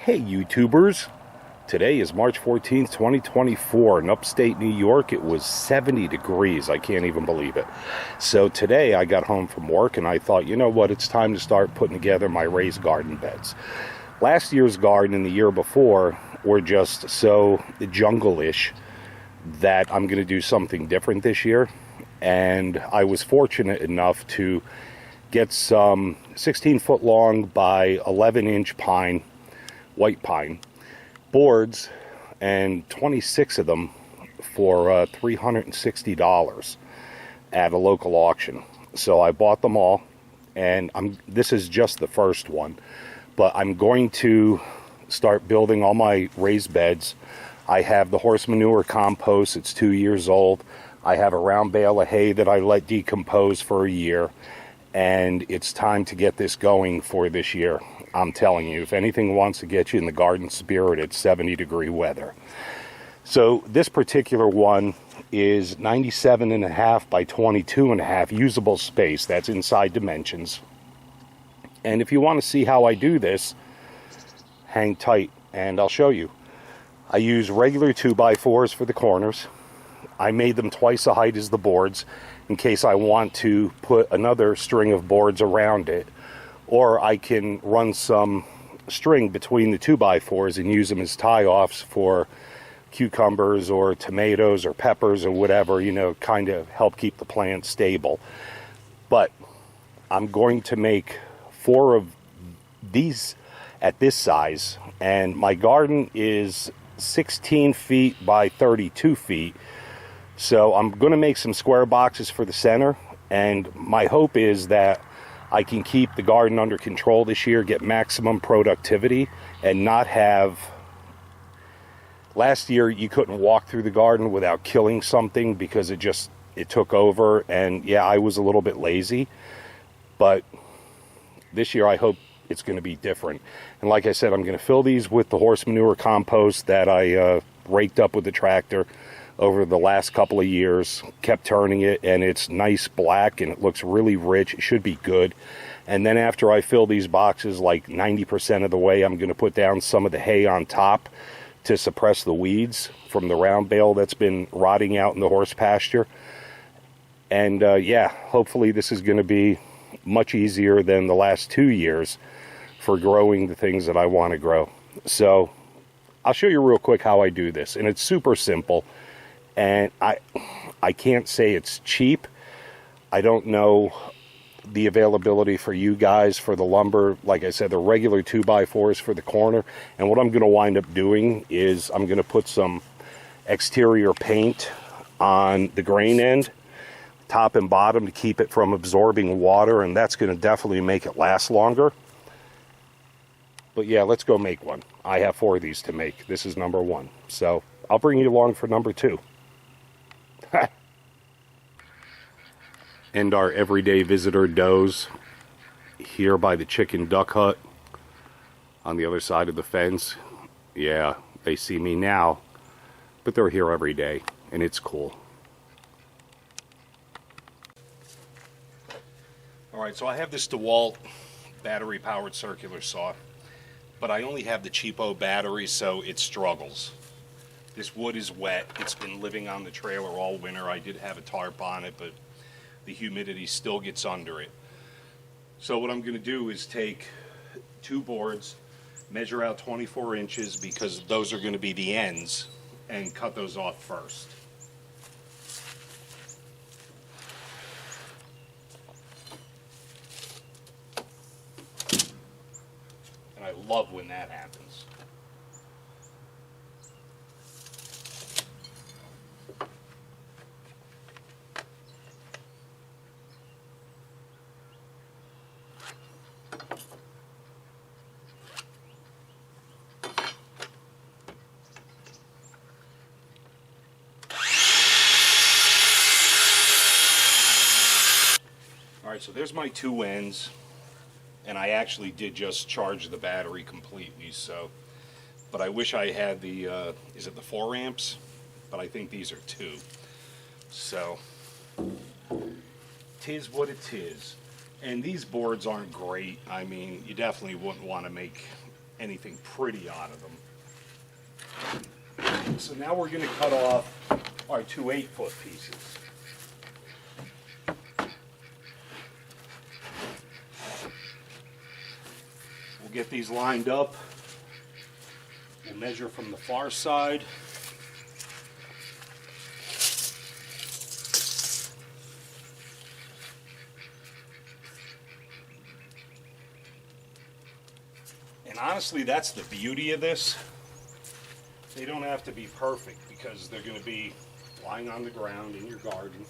Hey YouTubers, today is March 14th, 2024. In upstate New York, it was 70 degrees. I can't even believe it. So today I got home from work and I thought, you know what, it's time to start putting together my raised garden beds. Last year's garden and the year before were just so jungle-ish that I'm going to do something different this year. And I was fortunate enough to get some 16-foot long by 11-inch pine, white pine boards, and 26 of them for $360 at a local auction. So I bought them all, and this is just the first one, but I'm going to start building all my raised beds. I have the horse manure compost. It's 2 years old. I have a round bale of hay that I let decompose for a year, and it's time to get this going for this year. I'm telling you, if anything wants to get you in the garden spirit, it's 70-degree weather. So this particular one is 97.5 by 22.5 usable space. That's inside dimensions. And if you want to see how I do this, hang tight and I'll show you. I use regular 2x4s for the corners. I made them twice the height as the boards in case I want to put another string of boards around it. Or I can run some string between the 2x4s and use them as tie-offs for cucumbers or tomatoes or peppers or whatever, you know, kind of help keep the plant stable. But I'm going to make 4 of these at this size, and my garden is 16 feet by 32 feet. So I'm going to make some square boxes for the center, and my hope is that I can keep the garden under control this year, get maximum productivity, and not have... Last year, you couldn't walk through the garden without killing something because it took over, and yeah, I was a little bit lazy. But this year, I hope it's going to be different. And like I said, I'm going to fill these with the horse manure compost that I raked up with the tractor over the last couple of years, kept turning it, and it's nice black and it looks really rich. It should be good. And then after I fill these boxes like 90% of the way, I'm going to put down some of the hay on top to suppress the weeds from the round bale that's been rotting out in the horse pasture. And yeah, hopefully this is going to be much easier than the last 2 years for growing the things that I want to grow. So I'll show you real quick how I do this, and it's super simple. And I can't say it's cheap. I don't know the availability for you guys for the lumber. Like I said, the regular 2x4s for the corner. And what I'm going to wind up doing is I'm going to put some exterior paint on the grain end, top and bottom, to keep it from absorbing water. And that's going to definitely make it last longer. But yeah, let's go make one. I have 4 of these to make. This is number 1. So I'll bring you along for number 2. And our everyday visitor does here by the chicken duck hut on the other side of the fence. Yeah, they see me now, but they're here every day, and it's cool. Alright, so I have this DeWalt battery-powered circular saw, but I only have the cheapo battery, so it struggles. This wood is wet. It's been living on the trailer all winter. I did have a tarp on it, but the humidity still gets under it. So what I'm going to do is take 2 boards, measure out 24 inches because those are going to be the ends, and cut those off first. And I love when that happens. Alright, so there's my 2 ends, and I actually did just charge the battery completely, so, but I wish I had the, is it the 4 amps? But I think these are 2. So, 'tis what it is. And these boards aren't great. I mean, you definitely wouldn't want to make anything pretty out of them. So now we're going to cut off our 2 8-foot pieces. We'll get these lined up. We'll measure from the far side. And honestly, that's the beauty of this. They don't have to be perfect because they're going to be lying on the ground in your garden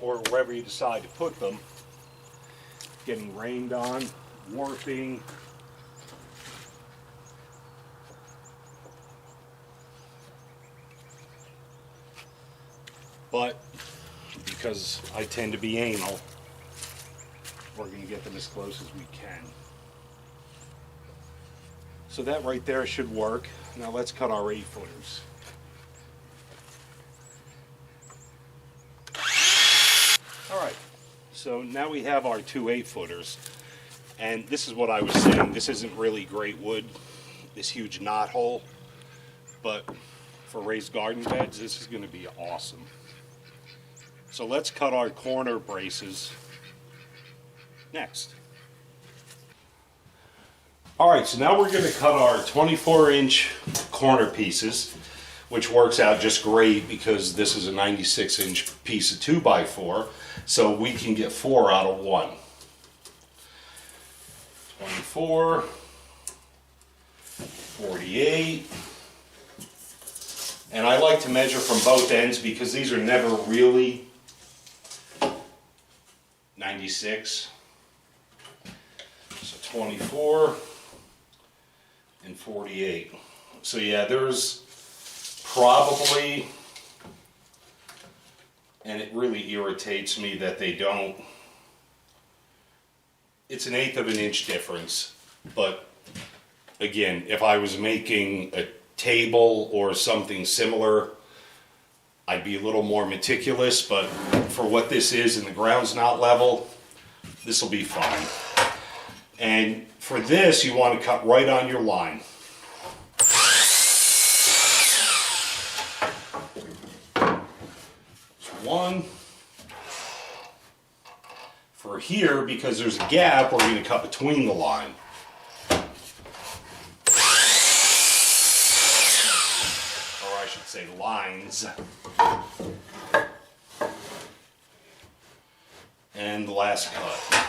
or wherever you decide to put them, getting rained on, warping. But because I tend to be anal, we're going to get them as close as we can. So that right there should work. Now let's cut our 8-footers. All right, so now we have our 2 8-footers. And this is what I was saying. This isn't really great wood, this huge knot hole. But for raised garden beds, this is going to be awesome. So let's cut our corner braces next. All right, so now we're going to cut our 24-inch corner pieces, which works out just great because this is a 96-inch piece of 2x4, so we can get 4 out of 1. 24, 48, and I like to measure from both ends because these are never really 96. So 24 and 48. So yeah, there's probably, and it really irritates me that they don't, it's 1/8 of an inch difference. But again, if I was making a table or something similar, I'd be a little more meticulous, but for what this is and the ground's not level, this will be fine. And for this, you want to cut right on your line. So 1. For here, because there's a gap, we're going to cut between the line. Or I should say lines. And the last cut.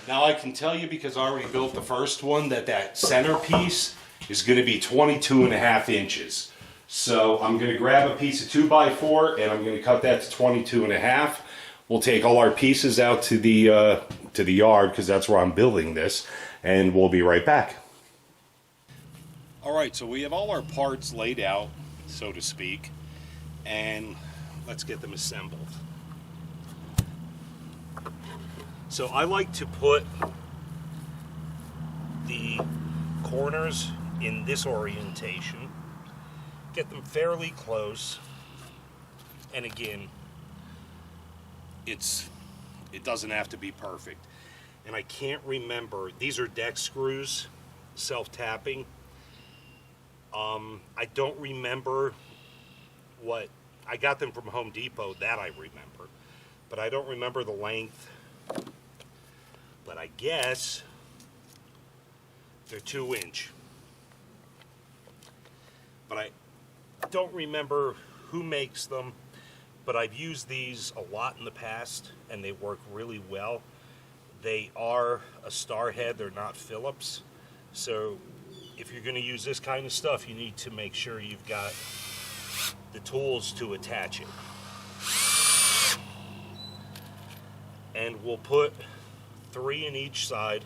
Now I can tell you, because I already built the first one, that center piece is going to be 22.5 inches. So I'm going to grab a piece of 2x4 and I'm going to cut that to 22.5. We'll take all our pieces out to the yard because that's where I'm building this, and we'll be right back. All right, so we have all our parts laid out, so to speak, and let's get them assembled. So I like to put the corners in this orientation, get them fairly close, and again, it doesn't have to be perfect. And I can't remember, these are deck screws, self-tapping. I don't remember what, I got them from Home Depot, that I remember, but I don't remember the length. But I guess they're 2-inch. But I don't remember who makes them, but I've used these a lot in the past and they work really well. They are a star head, they're not Phillips. So if you're going to use this kind of stuff, you need to make sure you've got the tools to attach it. And we'll put 3 in each side.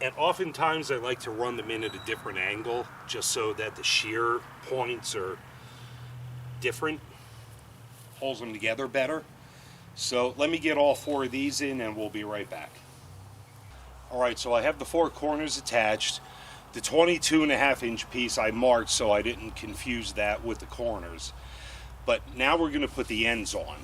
And oftentimes I like to run them in at a different angle just so that the shear points are different, holds them together better. So let me get all 4 of these in and we'll be right back. Alright, so I have the 4 corners attached. The 22.5-inch piece I marked so I didn't confuse that with the corners. But now we're going to put the ends on.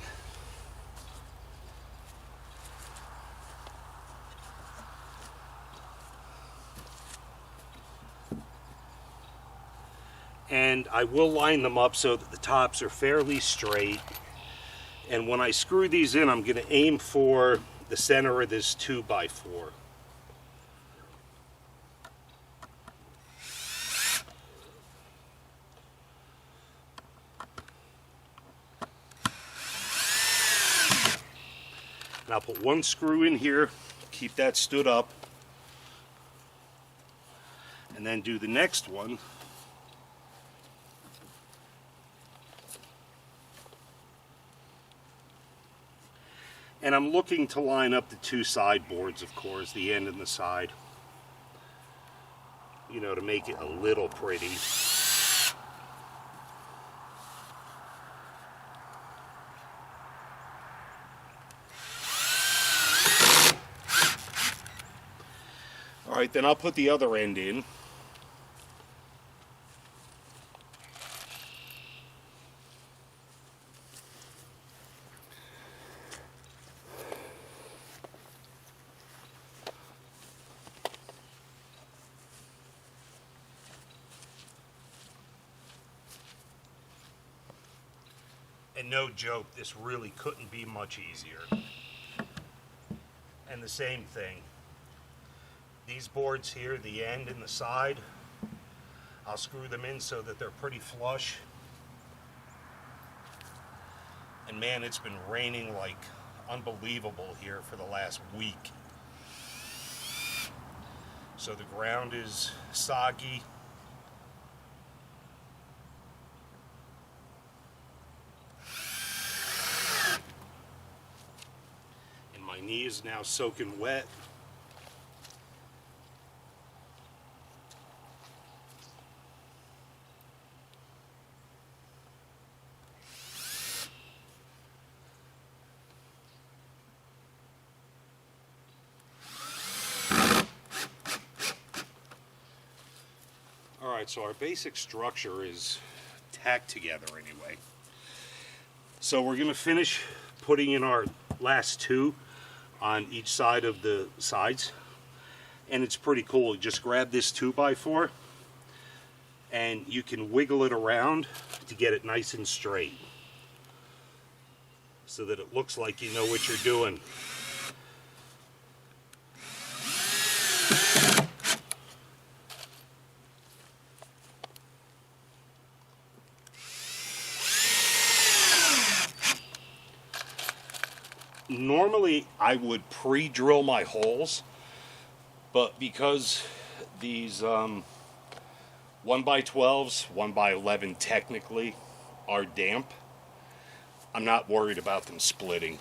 And I will line them up so that the tops are fairly straight. And when I screw these in, I'm going to aim for the center of this 2x4. And I'll put 1 screw in here, keep that stood up, and then do the next one. And I'm looking to line up the 2 side boards, of course, the end and the side, you know, to make it a little pretty. Alright, then I'll put the other end in. And no joke, this really couldn't be much easier. And the same thing. These boards here, the end and the side, I'll screw them in so that they're pretty flush. And man, it's been raining like unbelievable here for the last week. So the ground is soggy. And my knee is now soaking wet. Alright, so our basic structure is tacked together anyway. So we're going to finish putting in our last 2 on each side of the sides. And it's pretty cool. You just grab this 2x4 and you can wiggle it around to get it nice and straight, so that it looks like you know what you're doing. Normally I would pre-drill my holes, but because these 1x12s, 1x11 technically, are damp, I'm not worried about them splitting.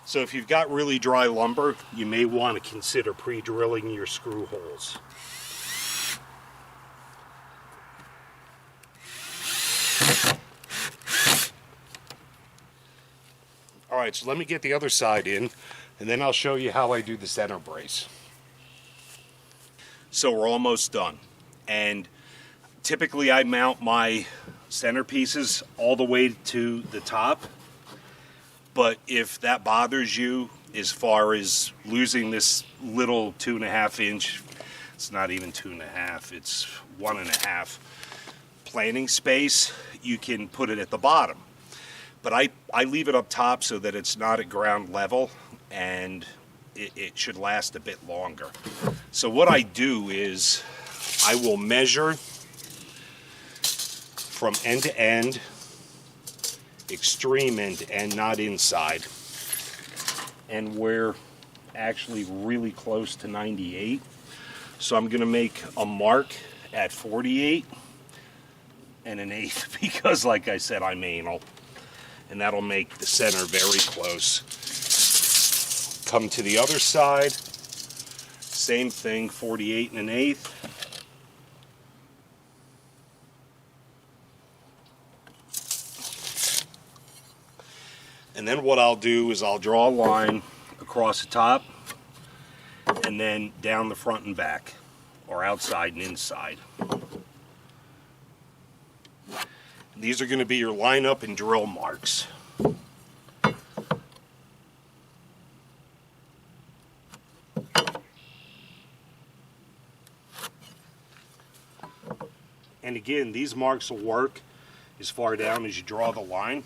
So if you've got really dry lumber, you may want to consider pre-drilling your screw holes. Alright, so let me get the other side in, and then I'll show you how I do the center brace. So we're almost done. And typically I mount my centerpieces all the way to the top. But if that bothers you as far as losing this little 2.5-inch, it's not even 2.5, it's 1.5 planning space, you can put it at the bottom. But I leave it up top so that it's not at ground level, and it should last a bit longer. So what I do is I will measure from end to end, extreme end to end, not inside. And we're actually really close to 98. So I'm going to make a mark at 48 and 1/8 because, like I said, I'm anal. And that'll make the center very close. Come to the other side, same thing, 48 and 1/8. And then what I'll do is I'll draw a line across the top and then down the front and back, or outside and inside. These are going to be your lineup and drill marks. And again, these marks will work as far down as you draw the line.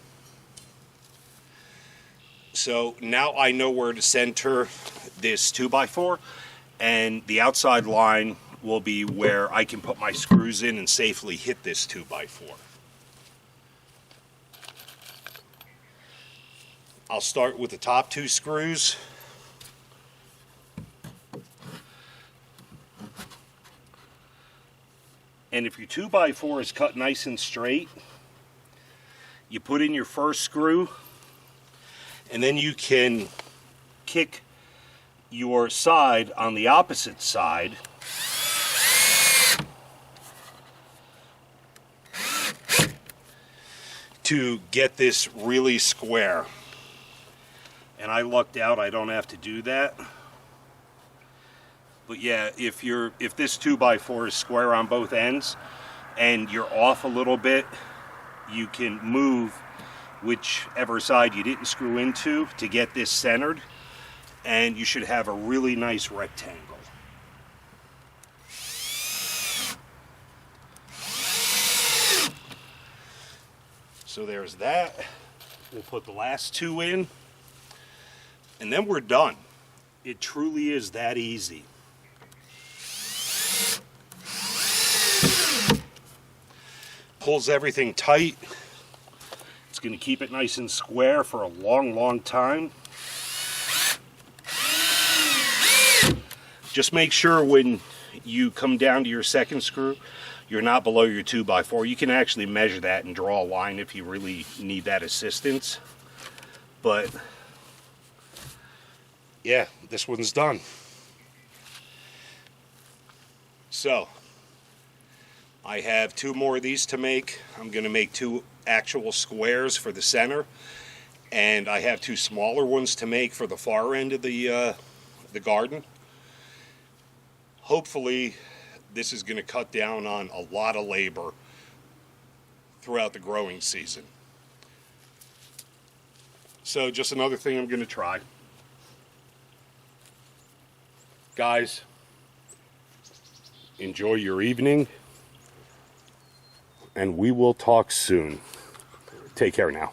So now I know where to center this 2x4, and the outside line will be where I can put my screws in and safely hit this 2x4. I'll start with the top 2 screws. And if your 2x4 is cut nice and straight, you put in your first screw, and then you can kick your side on the opposite side to get this really square. And I lucked out, I don't have to do that. But yeah, if this 2x4 is square on both ends and you're off a little bit, you can move whichever side you didn't screw into to get this centered, and you should have a really nice rectangle. So there's that. We'll put the last 2 in, and then we're done. It truly is that easy. Pulls everything tight. It's going to keep it nice and square for a long, long time. Just make sure when you come down to your second screw, you're not below your 2x4. You can actually measure that and draw a line if you really need that assistance. But yeah, this one's done. So I have 2 more of these to make. I'm going to make 2 actual squares for the center, and I have 2 smaller ones to make for the far end of the garden. Hopefully this is going to cut down on a lot of labor throughout the growing season. So just another thing I'm going to try. Guys, enjoy your evening, and we will talk soon. Take care now.